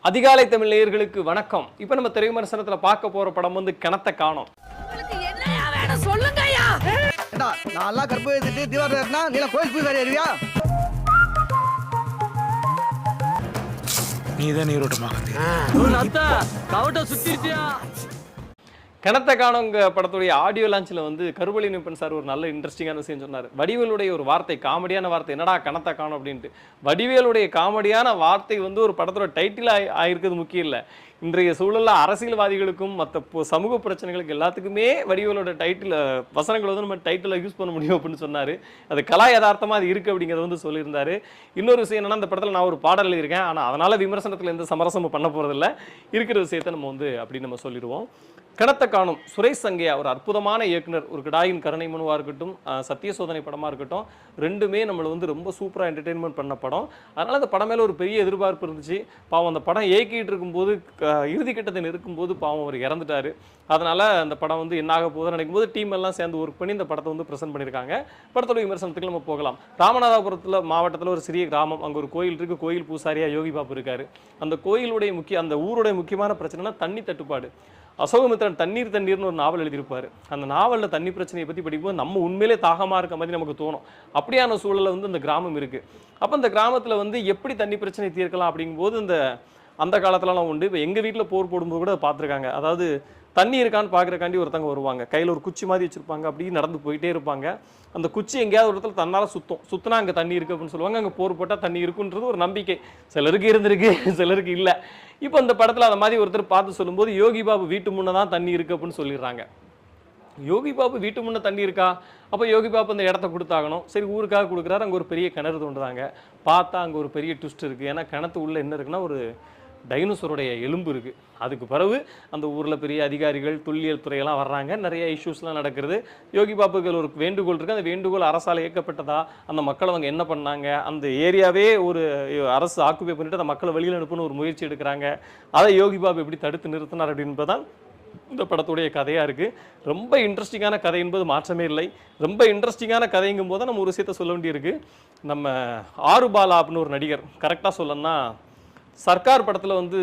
அதிகாலை தமிழ் நேயர்களுக்கு வணக்கம். இப்போ நம்ம திரை விமர்சனத்துல பார்க்க போற படம் வந்து கிணத்த காணோம். என்னையா வேணும் சொல்லுங்கய்யா. நான் கற்பு எடுத்துட்டு தீவாரா நீ கோயில் பூசாரி அறிவியா? நீதான் நீரோட்டமாக சுத்திருச்சியா? கிணத்த காணோங்க படத்துடைய ஆடியோ லான்ச்சில் வந்து கருவழிநிப்பன் சார் ஒரு நல்ல இன்ட்ரெஸ்டிங்கான விஷயம் சொன்னார். வடிவேலுடைய ஒரு வார்த்தை, காமெடியான வார்த்தை, என்னடா கிணத்த காணோம் அப்படின்ட்டு. வடிவேலுடைய காமெடியான வார்த்தை வந்து ஒரு படத்தோட டைட்டில் ஆயிருக்கிறது முக்கியம் இல்லை. இன்றைய சூழலில் அரசியல்வாதிகளுக்கும் மற்ற சமூக பிரச்சனைகளுக்கு எல்லாத்துக்குமே வடிவேலோட டைட்டில் வசனங்களை வந்து நம்ம டைட்டில் யூஸ் பண்ண முடியும் அப்படின்னு சொன்னார். அது கலா யதார்த்தமாக அது இருக்குது அப்படிங்கிறத வந்து சொல்லியிருந்தார். இன்னொரு விஷயம் என்னன்னா, இந்த படத்தில் நான் ஒரு பாடல் எழுதியிருக்கேன், ஆனால் அதனால் விமர்சனத்தில் எந்த சமரசமும் பண்ண போகிறதில்ல. இருக்கிற விஷயத்தை நம்ம வந்து அப்படி நம்ம சொல்லிடுவோம். கிணத்த காணும் சுரேஷ் சங்கையா ஒரு அற்புதமான இயக்குனர். ஒரு கிடாயின் கருணை மனுவாக இருக்கட்டும், சத்திய சோதனை படமாக இருக்கட்டும், ரெண்டுமே நம்மளை வந்து ரொம்ப சூப்பராக என்டர்டெயின்மெண்ட் பண்ண படம். அதனால் அந்த படம் மேலே ஒரு பெரிய எதிர்பார்ப்பு இருந்துச்சு. பாவம் அந்த படம் இயக்கிட்டு இருக்கும்போது இறுதி கட்டத்தை இருக்கும்போது பாவம் அவர் இறந்துட்டார். அதனால் அந்த படம் வந்து என்னாக போகுதுன்னு நினைக்கும் போது டீம் எல்லாம் சேர்ந்து ஒர்க் பண்ணி இந்த படத்தை வந்து ப்ரெசென்ட் பண்ணியிருக்காங்க. படத்தோட விமர்சனத்துக்கு நம்ம போகலாம். ராமநாதபுரத்தில் மாவட்டத்தில் ஒரு சிறிய கிராமம், அங்கே ஒரு கோயில் இருக்குது. கோயில் பூசாரியாக யோகி பாபு இருக்கார். அந்த கோயிலுடைய அந்த ஊருடைய முக்கியமான பிரச்சனைனா தண்ணி தட்டுப்பாடு. அசோகமித்திரன் தண்ணீர்னு ஒரு நாவல் எழுதியிருப்பார். அந்த நாவலில் தண்ணி பிரச்சனையை பற்றி படிக்கும்போது நம்ம உண்மையிலே தாகமாக இருக்க மாதிரி நமக்கு தோணும். அப்படியான சூழலில் வந்து இந்த கிராமம் இருக்குது. அப்போ இந்த கிராமத்தில் வந்து எப்படி தண்ணி பிரச்சனை தீர்க்கலாம் அப்படிங்கும்போது அந்த காலத்துலலாம் உண்டு. இப்போ எங்கள் வீட்டில் போர் போடும்போது கூட பார்த்துருக்காங்க. அதாவது தண்ணி இருக்கான்னு பார்க்குறக்காண்டி ஒருத்தங்க வருவாங்க, கையில் ஒரு குச்சி மாதிரி வச்சுருப்பாங்க, அப்படி நடந்து போயிட்டே இருப்பாங்க. அந்த குச்சி எங்கேயாவது ஒரு இடத்துல தன்னால் சுற்றினா அங்கே தண்ணி இருக்குது அப்படின்னு சொல்லுவாங்க. அங்கே போர் போட்டால் தண்ணி இருக்குன்றது ஒரு நம்பிக்கை. சிலருக்கு இருந்திருக்கு, சிலருக்கு இல்லை. இப்போ இந்த படத்தில் அந்த மாதிரி ஒருத்தர் பார்த்து சொல்லும்போது யோகி பாபு வீட்டு முன்னே தான் தண்ணி இருக்குது அப்படின்னு சொல்லிடுறாங்க. யோகி பாபு வீட்டு முன்னே தண்ணி இருக்கா? அப்போ யோகி பாபு அந்த இடத்த கொடுத்தாகணும். சரி, ஊருக்காக கொடுக்குறாரு. அங்கே ஒரு பெரிய கிணறு தோண்டுறாங்க. பார்த்தா அங்கே ஒரு பெரிய ட்விஸ்ட் இருக்குது. ஏன்னா கிணத்து உள்ளே என்ன இருக்குன்னா ஒரு டைனோசருடைய எலும்பு இருக்குது. அதுக்கு பிறகு அந்த ஊரில் பெரிய அதிகாரிகள், தொல்லியல் துறையெல்லாம் வர்றாங்க. நிறைய இஷ்யூஸ்லாம் நடக்கிறது. யோகி பாபுக்கு ஒரு வேண்டுகோள் இருக்குது. அந்த வேண்டுகோள் அரசால் இயக்கப்பட்டதா? அந்த மக்கள் அவங்க என்ன பண்ணாங்க? அந்த ஏரியாவே ஒரு அரசு ஆக்குபை பண்ணிட்டு அந்த மக்களை வெளியில் அனுப்புன்னு ஒரு முயற்சி எடுக்கிறாங்க. அதை யோகி பாபு எப்படி தடுத்து நிறுத்தினார் அப்படின்பதான் இந்த படத்துடைய கதையாக இருக்குது. ரொம்ப இன்ட்ரெஸ்டிங்கான கதை என்பது மாற்றமே இல்லை. ரொம்ப இன்ட்ரெஸ்டிங்கான கதைங்கும் போது நம்ம ஒரு விஷயத்தை சொல்ல வேண்டியிருக்கு. நம்ம ஆறுபாலா அப்படின்னு ஒரு நடிகர், கரெக்டாக சொல்லணும்னா சர்க்கார் படத்தில் வந்து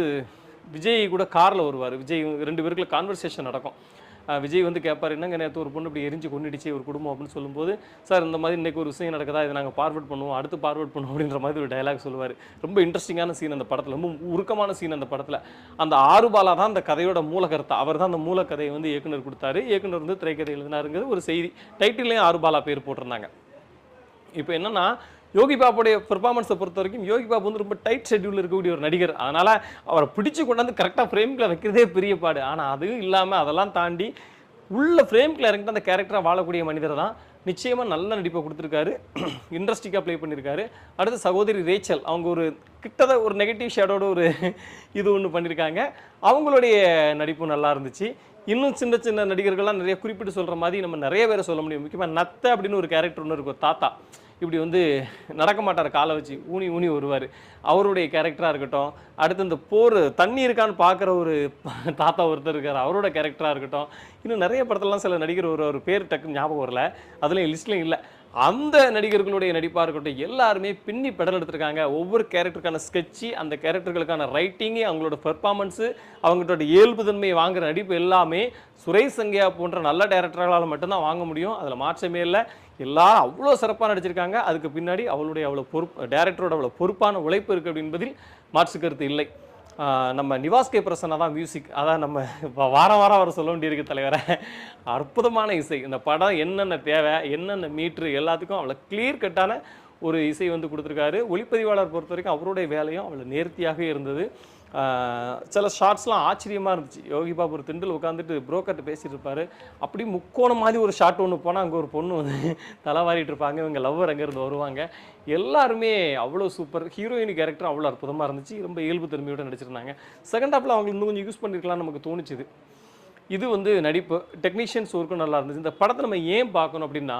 விஜய் கூட காரில் வருவார். விஜய் 2 பேருக்குள்ள கான்வர்சேஷன் நடக்கும். விஜய் வந்து கேட்பார், என்னங்க நேற்று ஒரு பொண்ணு இப்படி எரிஞ்சு கொண்டுடுச்சு ஒரு குடும்பம் அப்படின்னு சொல்லும்போது, சார் இந்த மாதிரி இன்றைக்கி ஒரு விஷயம் நடக்குதா, இதை நாங்கள் ஃபார்வர்ட் பண்ணுவோம், அடுத்து ஃபார்வர்ட் பண்ணுவோம் அப்படின்ற மாதிரி ஒரு டைலாக் சொல்லுவார். ரொம்ப இன்ட்ரெஸ்டிங்கான சீன் அந்த படத்தில், ரொம்ப உருக்கமான சீன் அந்த படத்தில். அந்த ஆறுபாலா தான் அந்த கதையோட மூலகர்த்தா. அவர் தான் அந்த மூலக்கதையை வந்து இயக்குனர் கொடுத்தாரு. இயக்குனர் வந்து திரைக்கதை எழுதினாருங்கிறது ஒரு செய்தி. டைட்டில்லையும் ஆறுபாலா பேர் போட்டிருந்தாங்க. இப்போ என்னென்னா, யோகி பாபுடைய பெர்ஃபார்மன்ஸை பொறுத்த வரைக்கும் யோகி பாபு வந்து ரொம்ப டைட் ஷெட்யூலில் இருக்கக்கூடிய ஒரு நடிகர். அதனால் அவரை பிடிச்சி கொண்டாந்து கரெக்டாக ஃப்ரேமில் வைக்கிறதே பெரிய பாடு. ஆனால் அதுவும் இல்லாமல் அதெல்லாம் தாண்டி உள்ள ஃப்ரேமில் இறங்கிட்டு அந்த கேரக்டராக வாழக்கூடிய மனிதர் தான். நிச்சயமாக நல்ல நடிப்பை கொடுத்துருக்காரு. இன்ட்ரெஸ்டிங்காக ப்ளே பண்ணியிருக்காரு. அடுத்து சகோதரி ரேச்சல், அவங்க ஒரு கிட்டத்தட்ட ஒரு நெகட்டிவ் ஷேடோட ஒரு இது ஒன்று பண்ணியிருக்காங்க. அவங்களுடைய நடிப்பு நல்லா இருந்துச்சு. இன்னும் சின்ன சின்ன நடிகர்கள்லாம் நிறைய குறிப்பிட்டு சொல்கிற மாதிரி நம்ம நிறைய பேரை சொல்ல முடியும். முக்கியமாக நத்தை அப்படின்னு ஒரு கேரக்டர் ஒன்று இருக்கும். தாத்தா இப்படி வந்து நடக்க மாட்டார், காலை வச்சு ஊனி வருவார். அவருடைய கேரக்டராக இருக்கட்டும். அடுத்து இந்த போர் தண்ணி இருக்கான்னு பார்க்குற ஒரு தாத்தா ஒருத்தர் இருக்கார், அவரோட கேரக்டராக இருக்கட்டும். இன்னும் நிறைய படத்துலலாம் சில நடிகர் ஒரு பேர் டக்குன்னு ஞாபகம் வரல, அதுலேயும் லிஸ்ட்லையும் இல்லை. அந்த நடிகர்களுடைய நடிப்பாக இருக்கட்டும், எல்லாருமே பின்னி பெடல் எடுத்திருக்காங்க. ஒவ்வொரு கேரக்டருக்கான ஸ்கெட்சு, அந்த கேரக்டர்களுக்கான ரைட்டிங்கு, அவங்களோட பெர்ஃபார்மன்ஸு, அவங்களோட இயல்புத்தன்மையை வாங்குகிற நடிப்பு எல்லாமே சுரேஷ் சங்கையா போன்ற நல்ல டைரக்டர்களால் மட்டும்தான் வாங்க முடியும். அதில் மாற்றமே இல்லை. எல்லாரும் அவ்வளோ சிறப்பாக நடிச்சிருக்காங்க. அதுக்கு பின்னாடி அவ்வளோ டைரக்டரோட அவ்வளோ பொறுப்பான உழைப்பு இருக்குது அப்படின்பதில் மாற்று கருத்து இல்லை. நம்ம நிவாஸ் கே பிரசன்னா தான் மியூசிக். அதான் நம்ம வாரம் அவர் சொல்ல வேண்டியிருக்கு தலைவரை. அற்புதமான இசை. இந்த படம் என்னென்ன தேவை, என்னென்ன மீட்ரு, எல்லாத்துக்கும் அவ்வளோ கிளியர் கட்டான ஒரு இசை வந்து கொடுத்துருக்காரு. ஒளிப்பதிவாளர் பொறுத்த வரைக்கும் அவருடைய வேலையும் அவ்வளோ நேர்த்தியாகவே இருந்தது. சில ஷார்ட்ஸ்லாம் ஆச்சரியமாக இருந்துச்சு. யோகி பாபு ஒரு திண்டில் உட்காந்துட்டு புரோக்கர்ட்ட பேசிகிட்டு இருப்பார். அப்படி முக்கோணம் மாதிரி ஒரு ஷாட் ஒன்று போனால் அங்கே ஒரு பொண்ணு வந்து தலைவாரிட்டு இருப்பாங்க. இவங்க லவ்வர் அங்கேருந்து வருவாங்க. எல்லாருமே அவ்வளோ சூப்பர். ஹீரோயின் கேரக்டர் அவ்வளோ அற்புதமாக இருந்துச்சு. ரொம்ப இயல்பு திறமையோடு நடிச்சிருந்தாங்க. செகண்ட் ஹாஃபில் அவங்க இன்னும் கொஞ்சம் யூஸ் பண்ணியிருக்கலாம்னு நமக்கு தோணுச்சுது. இது வந்து நடிப்பு, டெக்னீஷியன்ஸ் ஒர்க்கும் நல்லா இருந்துச்சு. இந்த படத்தை நம்ம ஏன் பார்க்கணும் அப்படின்னா,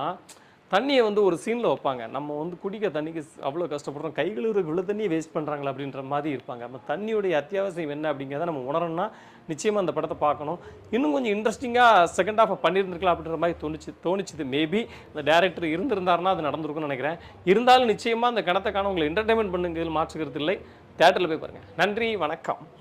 தண்ணியை வந்து ஒரு சீனில் வைப்பாங்க. நம்ம வந்து குடிக்க தண்ணிக்கு அவ்வளோ கஷ்டப்படுறோம், கைகளுக்கு உள்ள தண்ணியை வேஸ்ட் பண்ணுறாங்களா அப்படின்ற மாதிரி இருப்பாங்க. நம்ம தண்ணியுடைய அத்தியாவசியம் என்ன அப்படிங்கிறத நம்ம உணரணும்னா நிச்சயமாக அந்த படத்தை பார்க்கணும். இன்னும் கொஞ்சம் இன்ட்ரெஸ்டிங்காக செகண்ட் ஹாஃப் பண்ணியிருந்துருக்கலாம் அப்படின்ற மாதிரி தோணுச்சுது. மேபி அந்த டேரக்டர் இருந்திருந்தாருன்னா அது நடந்திருக்கும்னு நினைக்கிறேன். இருந்தாலும் நிச்சயமாக அந்த கணத்தை காண உங்களை என்டர்டைன்மெண்ட் பண்ணுங்கிறது மாற்றுக்கிறது இல்லை. தியேட்டரில் போய் பாருங்கள். நன்றி, வணக்கம்.